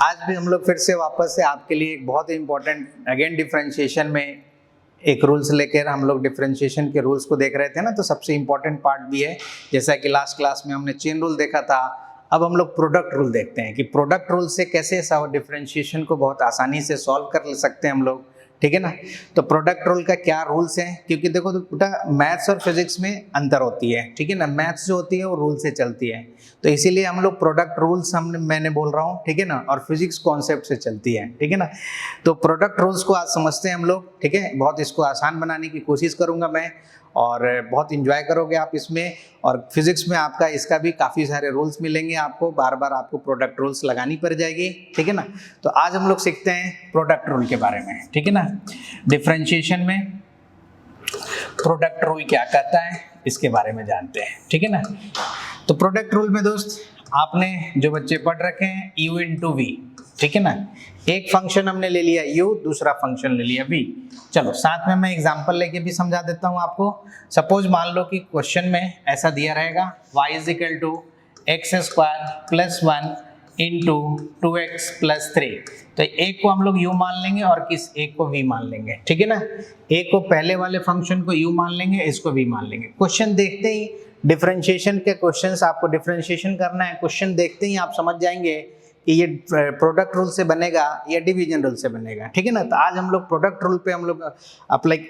आज भी हम लोग फिर से वापस से आपके लिए एक बहुत ही इंपॉर्टेंट अगेन डिफरेंशिएशन में एक रूल्स लेकर हम लोग डिफरेंशिएशन के रूल्स को देख रहे थे ना। तो सबसे इंपॉर्टेंट पार्ट भी है, जैसा कि लास्ट क्लास में हमने चेन रूल देखा था, अब हम लोग प्रोडक्ट रूल देखते हैं कि प्रोडक्ट रूल से कैसे डिफरेंशिएशन को बहुत आसानी से सॉल्व कर सकते हैं हम लोग, ठीक है ना। तो प्रोडक्ट रूल का क्या रूल्स हैं, क्योंकि देखो तो बेटा मैथ्स और फिजिक्स में अंतर होती है, ठीक है ना। मैथ्स जो होती है वो रूल से चलती है, तो इसीलिए हम लोग प्रोडक्ट रूल्स मैंने बोल रहा हूँ, ठीक है ना, और फिजिक्स कॉन्सेप्ट से चलती है, ठीक है ना। तो प्रोडक्ट रूल्स को आज समझते हैं हम लोग, ठीक है। बहुत इसको आसान बनाने की कोशिश करूँगा मैं, और बहुत इंजॉय करोगे आप इसमें। और फिजिक्स में आपका इसका भी काफ़ी सारे रूल्स मिलेंगे आपको, बार बार आपको प्रोडक्ट रूल्स लगानी पड़ जाएगी, ठीक है ना। तो आज हम लोग सीखते हैं प्रोडक्ट रूल के बारे में, ठीक है ना। डिफरेंशिएशन में प्रोडक्ट रूल क्या कहता है इसके बारे में जानते हैं, ठीक है ना। तो प्रोडक्ट रूल में दोस्त आपने जो बच्चे पढ़ रखे हैं u इंटू वी, ठीक है ना। एक फंक्शन हमने ले लिया u, दूसरा फंक्शन ले लिया v। चलो साथ में मैं एग्जांपल लेके भी समझा देता हूँ आपको। सपोज मान लो कि क्वेश्चन में ऐसा दिया रहेगा y is equal to x square plus 1 into 2x plus 3। तो एक को हम लोग u मान लेंगे और किस एक को v मान लेंगे, ठीक है ना। एक को पहले वाले फंक्शन को u मान लेंगे, इसको v मान लेंगे। क्वेश्चन देखते ही डिफरेंशिएशन के क्वेश्चंस, आपको डिफरेंशिएशन करना है, क्वेश्चन देखते ही आप समझ जाएंगे कि ये प्रोडक्ट रूल से बनेगा या डिवीजन रूल से बनेगा, ठीक है ना। तो आज हम लोग प्रोडक्ट रूल पे हम लोग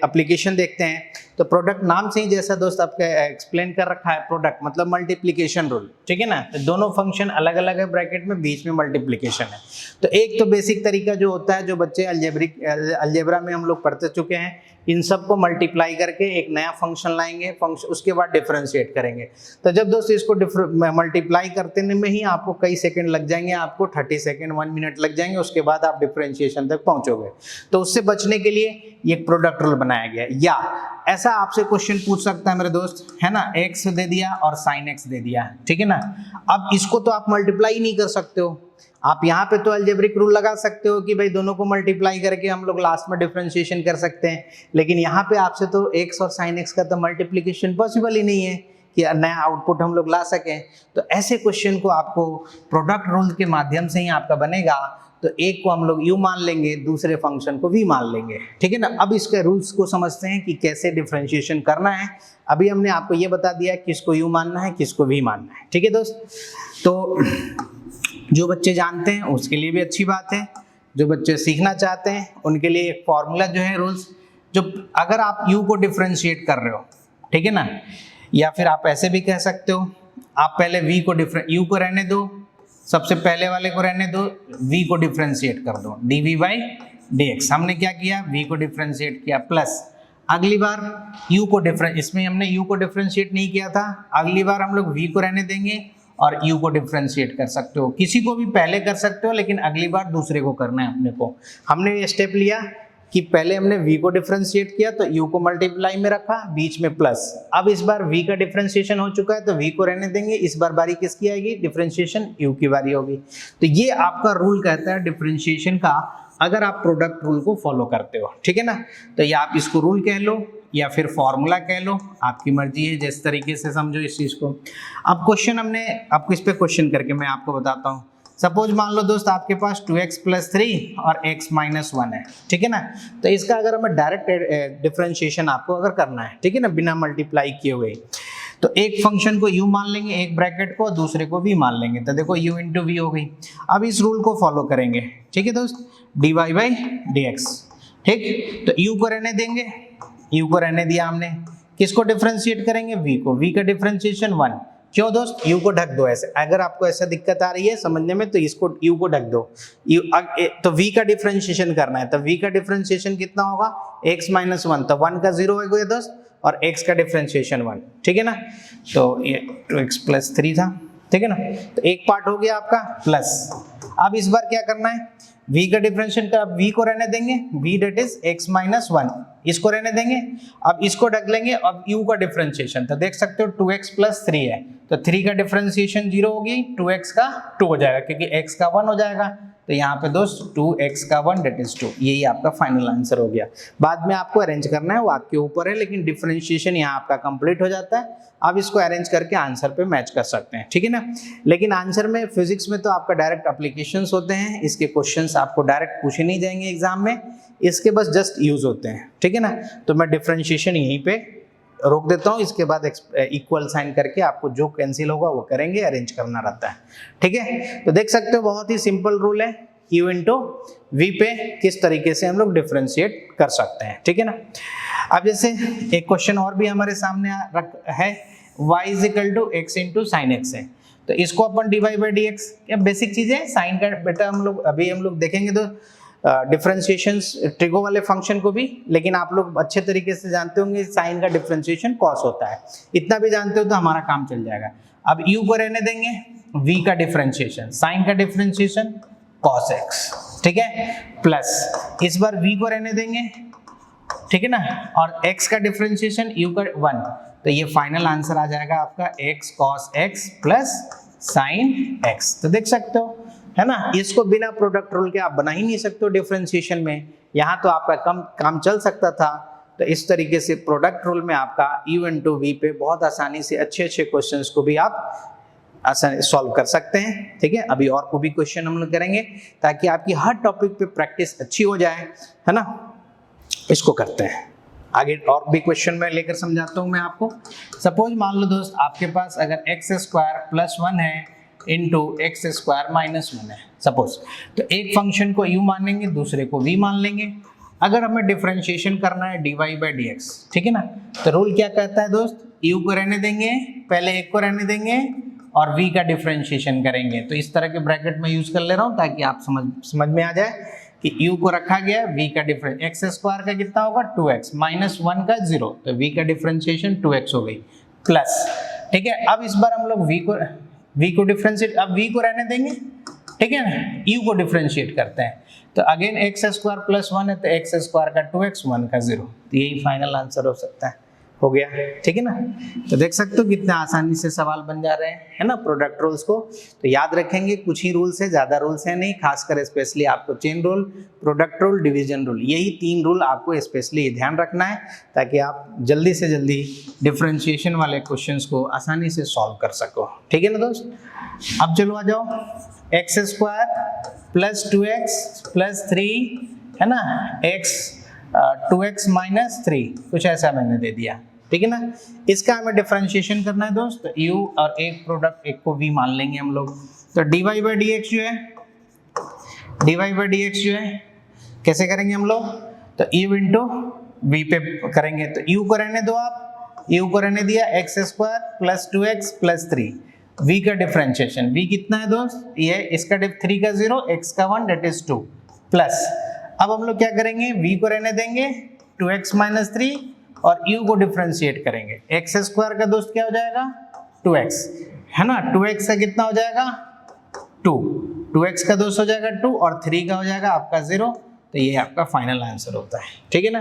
एप्लीकेशन देखते हैं। तो प्रोडक्ट नाम से ही जैसा दोस्त आपका एक्सप्लेन कर रखा है, प्रोडक्ट मतलब मल्टीप्लिकेशन रूल, ठीक है ना। तो दोनों फंक्शन अलग अलग है ब्रैकेट में, बीच में मल्टीप्लिकेशन है। तो एक तो बेसिक तरीका जो होता है, जो बच्चे अलजेब्रा में हम लोग पढ़ते चुके हैं, इन सबको मल्टीप्लाई करके एक नया फंक्शन लाएंगे, उसके बाद डिफरेंशिएट करेंगे। तो जब दोस्त इसको मल्टीप्लाई करते में ही आपको कई सेकंड लग जाएंगे, आपको 30 सेकंड 1 मिनट लग जाएंगे, उसके बाद आप डिफरेंशिएशन तक पहुंचोगे। तो उससे बचने के लिए ये प्रोडक्ट रूल बनाया गया। या ऐसा आपसे क्वेश्चन पूछ सकता है मेरे दोस्त, है ना, x दे दिया और sin x दे दिया, ठीक है ना। अब इसको तो आप मल्टीप्लाई नहीं कर सकते हो, आप यहाँ पे तो अलजेब्रिक रूल लगा सकते हो कि भाई दोनों को मल्टीप्लाई करके हम लोग लास्ट में डिफरेंशिएशन कर सकते हैं, लेकिन यहाँ पे आपसे तो x और sin x का तो मल्टीप्लिकेशन पॉसिबल ही नहीं है कि नया आउटपुट हम लोग ला सकें। तो ऐसे क्वेश्चन को आपको प्रोडक्ट रूल के माध्यम से ही आपका बनेगा। तो एक को हम लोग u मान लेंगे, दूसरे फंक्शन को v मान लेंगे, ठीक है ना। अब इसके रूल्स को समझते हैं कि कैसे डिफरेंशिएशन करना है। अभी हमने आपको ये बता दिया किसको u मानना है, किसको v मानना है, ठीक है दोस्त। तो जो बच्चे जानते हैं उसके लिए भी अच्छी बात है, जो बच्चे सीखना चाहते हैं उनके लिए एक फॉर्मूला जो है रूल्स, जो अगर आप u को डिफरेंशिएट कर रहे हो, ठीक है ना, या फिर आप ऐसे भी कह सकते हो, आप पहले v को u को रहने दो, सबसे पहले वाले को रहने दो, v को डिफरेंशिएट कर दो, dv बाई dx। हमने क्या किया, v को डिफरेंशिएट किया, प्लस अगली बार u को इसमें हमने u को डिफरेंशिएट नहीं किया था, अगली बार हम लोग v को रहने देंगे और u को डिफरेंशिएट कर सकते हो। किसी को भी पहले कर सकते हो, लेकिन अगली बार दूसरे को करना है अपने को। हमने ये स्टेप लिया कि पहले हमने v को डिफरेंशिएट किया तो u को मल्टीप्लाई में रखा, बीच में प्लस। अब इस बार v का डिफरेंशिएशन हो चुका है तो v को रहने देंगे, इस बार बारी किसकी आएगी, डिफरेंशिएशन u की बारी होगी। तो ये आपका रूल कहता है डिफरेंशिएशन का, अगर आप प्रोडक्ट रूल को फॉलो करते हो, ठीक है ना। तो ये आप इसको रूल कह लो या फिर फॉर्मूला कह लो, आपकी मर्जी है, जिस तरीके से समझो इस चीज को। अब क्वेश्चन हमने आपको इस पे क्वेश्चन करके मैं आपको बताता हूँ। सपोज मान लो दोस्त आपके पास 2x प्लस 3 और x माइनस 1 है, ठीक है ना। तो इसका अगर हमें डायरेक्ट डिफरेंशिएशन आपको अगर करना है, ठीक है ना, बिना मल्टीप्लाई किए हुए, तो एक फंक्शन को u मान लेंगे, एक ब्रैकेट को, दूसरे को v मान लेंगे। तो देखो u इंटू वी हो गई। अब इस रूल को फॉलो करेंगे, ठीक है दोस्त, dy बाई dx, ठीक। तो u को रहने देंगे, u को रहने दिया हमने, किसको डिफरेंशिएट करेंगे, v को, v का डिफरेंशिएशन 1। क्यों दोस्त, u को ढक दो ऐसे, अगर आपको ऐसा दिक्कत आ रही है समझने में तो इसको u को ढक दो। तो v का डिफरेंशिएशन करना है, तो v का डिफरेंशिएशन कितना होगा, x माइनस 1, तो 1 का 0 हो गया दोस्त, और x का डिफरेंशिएशन 1, ठीक है ना। तो ये 2x प्लस 3 था, ठीक है ना। तो एक पार्ट हो गया आपका प्लस। अब इस बार क्या करना है, v का डिफरेंशिएशन का v को रहने देंगे, v that is x minus 1, इसको रहने देंगे। अब इसको ढक लेंगे, अब u का डिफरेंशिएशन, तो देख सकते हो 2x प्लस 3 है, तो 3 का डिफरेंशिएशन 0 होगी, 2x का 2 हो जाएगा, क्योंकि x का 1 हो जाएगा, तो यहाँ पे दोस्त 2x का 1 दैट इज 2, यही आपका फाइनल आंसर हो गया। बाद में आपको अरेंज करना है, वो आपके ऊपर है, लेकिन डिफरेंशिएशन यहाँ आपका कंप्लीट हो जाता है। आप इसको अरेंज करके आंसर पे मैच कर सकते हैं, ठीक है ना। लेकिन आंसर में फिजिक्स में तो आपका डायरेक्ट एप्लीकेशंस होते हैं, इसके क्वेश्चंस आपको डायरेक्ट पूछे नहीं जाएंगे एग्जाम में, इसके बस जस्ट यूज होते हैं, ठीक है ना। तो मैं डिफरेंशिएशन यहीं पे रोक देता हूँ, इसके बाद इक्वल साइन करके आपको जो कैंसिल होगा वो करेंगे, अरेंज करना रहता है, ठीक है। तो देख सकते हो बहुत ही सिंपल रूल है, Q इंटू V पे किस तरीके से हम लोग डिफरेंशिएट कर सकते हैं, ठीक है ना। अब जैसे एक क्वेश्चन और भी हमारे सामने है, y is equal to x into sine x है, तो इसको अपन dy बाई डी एक्स, क्या बेसिक चीज है, साइन का बेटा हम लोग देखेंगे तो डिफरेंशिएशंस ट्रिगो वाले फंक्शन को भी, लेकिन आप लोग अच्छे तरीके से जानते होंगे साइन का डिफरेंशिएशन कॉस होता है, इतना भी जानते हो तो हमारा काम चल जाएगा। अब u को रहने देंगे, v का डिफरेंशिएशन, साइन का डिफरेंशिएशन cos x, ठीक है, प्लस इस बार v को रहने देंगे, ठीक है ना, और x का डिफरेंशिएशन u का 1, तो ये फाइनल आंसर आ जाएगा आपका x cos x plus sign x। तो देख सकते हो है ना, इसको बिना प्रोडक्ट रूल के आप बना ही नहीं सकते हो डिफरेंशिएशन में, यहाँ तो आपका कम काम चल सकता था। तो इस तरीके से प्रोडक्ट रूल में आपका u इंटू v पे बहुत आसानी से अच्छे क्वेश्चंस को भी आप आसानी सॉल्व कर सकते हैं, ठीक है। अभी और को भी क्वेश्चन हम लोग करेंगे ताकि आपकी हर टॉपिक पे प्रैक्टिस अच्छी हो जाए, है ना। इसको करते हैं आगे, और भी क्वेश्चन में लेकर समझाता हूँ मैं आपको। सपोज मान लो दोस्त आपके पास अगर x स्क्वायर प्लस 1 है इंटू एक्स स्क्वायर माइनस 1 है सपोज, तो एक फंक्शन को u मान लेंगे, दूसरे को v मान लेंगे। अगर हमें डिफरेंशिएशन करना है dy बाई डी एक्स, ठीक है ना, तो रूल क्या कहता है दोस्त, u को रहने देंगे, पहले एक को रहने देंगे और v का डिफरेंशिएशन करेंगे। तो इस तरह के ब्रैकेट में यूज कर ले रहा हूँ ताकि आप समझ में आ जाए कि u को रखा गया, v का डिफरेंस, एक्स स्क्वायर का कितना होगा 2x, माइनस 1 का 0, तो v का डिफरेंशिएशन 2x हो गई, प्लस, ठीक है। अब इस बार हम लोग v को डिफरेंशिएट, अब v को रहने देंगे, ठीक है ना, u को डिफरेंशिएट करते हैं, तो अगेन एक्स स्क्वायर प्लस 1 है तो एक्स स्क्वायर का 2x, 1 का 0, तो यही फाइनल आंसर हो सकता है, हो गया, ठीक है ना। तो देख सकते हो कितना आसानी से सवाल बन जा रहे हैं, है ना, प्रोडक्ट रूल्स को तो याद रखेंगे, कुछ ही रूल्स है, ज्यादा रूल्स है नहीं, खासकर स्पेशली आपको chain rule, product rule, division rule, यही 3 रूल आपको स्पेशली ध्यान रखना है ताकि आप जल्दी से जल्दी डिफरेंशिएशन वाले क्वेश्चंस को आसानी से सॉल्व कर सको, ठीक है ना दोस्त। अब चलो आ जाओ, x square plus 2x plus 3, है ना, x 2x माइनस 3, कुछ ऐसा मैंने दे दिया, ठीक है ना। इसका हमें डिफरेंशिएशन करना है दोस्त, तो u और एक प्रोडक्ट, एक को v मान लेंगे हम लोग, तो dy बाई डी एक्स जो है, dy बाई डी एक्स जो है कैसे करेंगे हम लोग, तो u इंटू v पे करेंगे, तो u को रहने दो आप, u को रहने दिया x square plus 2x plus 3, v का डिफरेंशिएशन, v कितना है दोस्त, ये इसका 3 का 0, x का 1 दैट इज 2, प्लस अब हम लोग क्या करेंगे, v को रहने देंगे 2x माइनस 3 और u को डिफरेंशिएट करेंगे, x स्क्वायर का दोस्त क्या हो जाएगा 2x, है ना, 2x का कितना हो जाएगा 2, 2x का दोस्त हो जाएगा 2 और 3 का हो जाएगा आपका 0, तो ये आपका फाइनल आंसर होता है, ठीक है ना।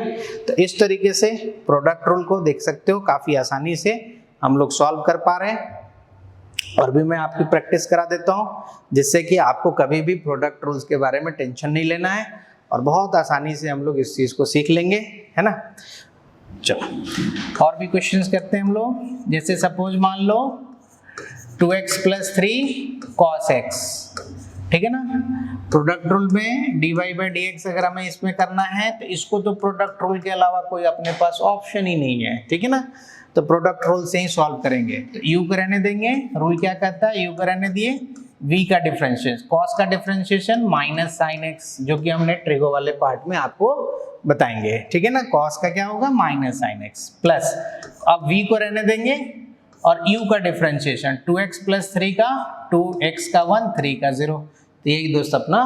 तो इस तरीके से प्रोडक्ट रूल को देख सकते हो, काफी आसानी से हम लोग सॉल्व कर पा रहे हैं, और भी मैं आपकी प्रैक्टिस करा देता हूँ जिससे कि आपको कभी भी प्रोडक्ट रूल्स के बारे में टेंशन नहीं लेना है और बहुत आसानी से हम लोग इस चीज को सीख लेंगे, है ना। चलो और भी क्वेश्चंस करते हैं हम लोग, जैसे सपोज मान लो 2x प्लस 3 cos x, ठीक है ना। प्रोडक्ट रूल में dy बाई डी एक्स अगर हमें इसमें करना है तो इसको तो प्रोडक्ट रूल के अलावा कोई अपने पास ऑप्शन ही नहीं है, ठीक है ना, तो प्रोडक्ट रूल से ही सॉल्व करेंगे। तो u को रहने देंगे, रूल क्या कहता है, u को रहने दिए, v का डिफरेंशिएशन, cos का डिफरेंशिएशन माइनस साइन x, जो कि हमने ट्रिगो वाले पार्ट में आपको बताएंगे, ठीक है ना। cos का क्या होगा माइनस साइन x, प्लस अब v को रहने देंगे और u का डिफरेंशिएशन 2x प्लस 3 का 2x का 1 3 का 0, तो यही दोस्त अपना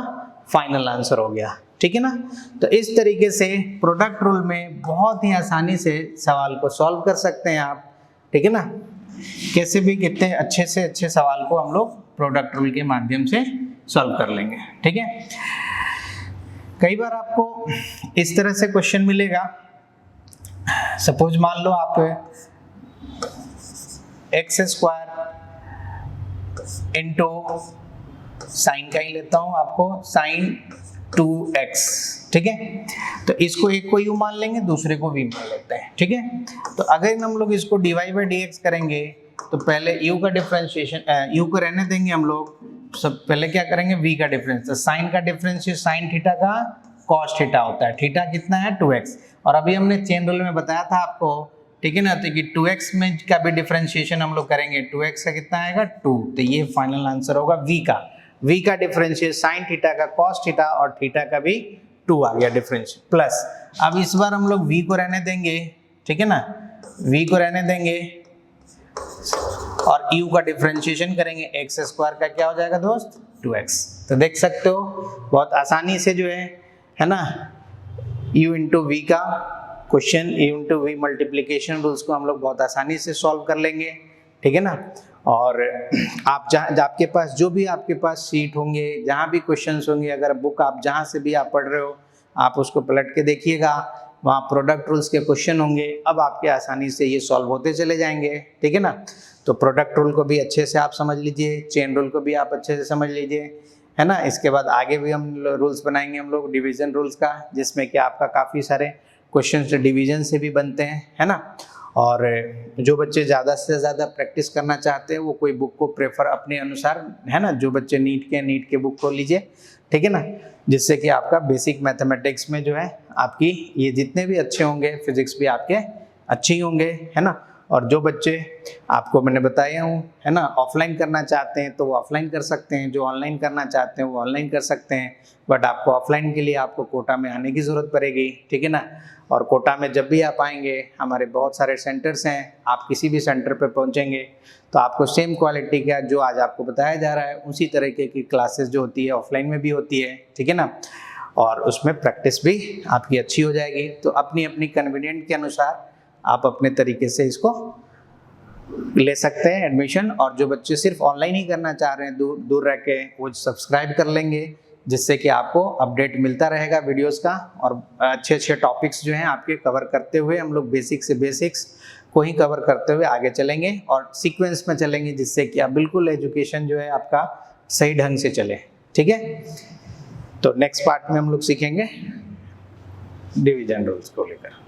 फाइनल आंसर हो गया, ठीक है ना। तो इस तरीके से प्रोडक्ट रूल में बहुत ही आसानी से सवाल को सॉल्व कर सकते हैं आप, ठीक है ना। कैसे भी कितने अच्छे से अच्छे सवाल को हम लोग प्रोडक्ट रूल के माध्यम से सॉल्व कर लेंगे, ठीक है। कई बार आपको इस तरह से क्वेश्चन मिलेगा, सपोज मान लो आप एक्स स्क्वायर इंटू साइन का ही लेता हूँ आपको, साइन 2x, ठीक है। तो इसको एक को u मान लेंगे, दूसरे को v मान लेते हैं, ठीक है। तो अगर हम लोग इसको dy by dx करेंगे तो पहले u का डिफरेंशिएशन, u को रहने देंगे हम लोग, सब पहले क्या करेंगे v का डिफरेंस। तो साइन का डिफरेंस साइन थीटा का कॉस थीटा होता है, थीटा कितना है 2x, और अभी हमने चेन रूल में बताया था आपको, ठीक है ना, तो कि 2x में का भी डिफरेंशिएशन हम लोग करेंगे, 2x का कितना आएगा 2, तो ये फाइनल आंसर होगा v का डिफरेंशिएट साइन थीटा का कॉस थीटा और थीटा का भी 2 आ गया डिफरेंशिएट, प्लस अब इस बार हम लोग v को रहने देंगे, ठीक है ना, v को रहने देंगे और u का डिफरेंशिएशन करेंगे, x स्क्वायर का क्या हो जाएगा दोस्त 2x। तो देख सकते हो बहुत आसानी से जो है ना, u इंटू वी का question, u into v multiplication rules को हम लोग बहुत आसानी से सॉल्व कर लेंगे, ठीक है ना। और आप आपके पास जो भी आपके पास शीट होंगे, जहाँ भी क्वेश्चंस होंगे, अगर बुक आप जहाँ से भी आप पढ़ रहे हो आप उसको पलट के देखिएगा, वहाँ प्रोडक्ट रूल्स के क्वेश्चन होंगे, अब आपके आसानी से ये सॉल्व होते चले जाएंगे, ठीक है ना। तो प्रोडक्ट रूल को भी अच्छे से आप समझ लीजिए, चेन रूल को भी आप अच्छे से समझ लीजिए, है ना। इसके बाद आगे भी हम रूल्स बनाएंगे हम लोग डिवीजन रूल्स का, जिसमें कि आपका काफ़ी सारे क्वेश्चन डिवीजन से भी बनते हैं, है ना। और जो बच्चे ज़्यादा से ज़्यादा प्रैक्टिस करना चाहते हैं वो कोई बुक को प्रेफर अपने अनुसार, है ना, जो बच्चे नीट के बुक को लीजिए, ठीक है ना, जिससे कि आपका बेसिक मैथमेटिक्स में जो है आपकी ये जितने भी अच्छे होंगे, फिजिक्स भी आपके अच्छे ही होंगे, है ना। और जो बच्चे आपको मैंने बताया हूँ, है ना, ऑफलाइन करना चाहते हैं तो वो ऑफलाइन कर सकते हैं, जो ऑनलाइन करना चाहते हैं वो ऑनलाइन कर सकते हैं, बट आपको ऑफलाइन के लिए आपको कोटा में आने की ज़रूरत पड़ेगी, ठीक है ना। और कोटा में जब भी आप आएंगे, हमारे बहुत सारे सेंटर्स हैं, आप किसी भी सेंटर पर पहुँचेंगे तो आपको सेम क्वालिटी का जो आज आपको बताया जा रहा है उसी तरीके की क्लासेस जो होती है ऑफलाइन में भी होती है, ठीक है ना। और उसमें प्रैक्टिस भी आपकी अच्छी हो जाएगी। तो अपनी अपनी कन्वीनियंट के अनुसार आप अपने तरीके से इसको ले सकते हैं एडमिशन। और जो बच्चे सिर्फ ऑनलाइन ही करना चाह रहे हैं दूर रह के, वो सब्सक्राइब कर लेंगे, जिससे कि आपको अपडेट मिलता रहेगा वीडियोस का, और अच्छे अच्छे टॉपिक्स जो हैं आपके कवर करते हुए हम लोग बेसिक से बेसिक्स को ही कवर करते हुए आगे चलेंगे और सीक्वेंस में चलेंगे, जिससे कि आप बिल्कुल एजुकेशन जो है आपका सही ढंग से चले, ठीक है। तो नेक्स्ट पार्ट में हम लोग सीखेंगे डिवीजन रूल्स को लेकर।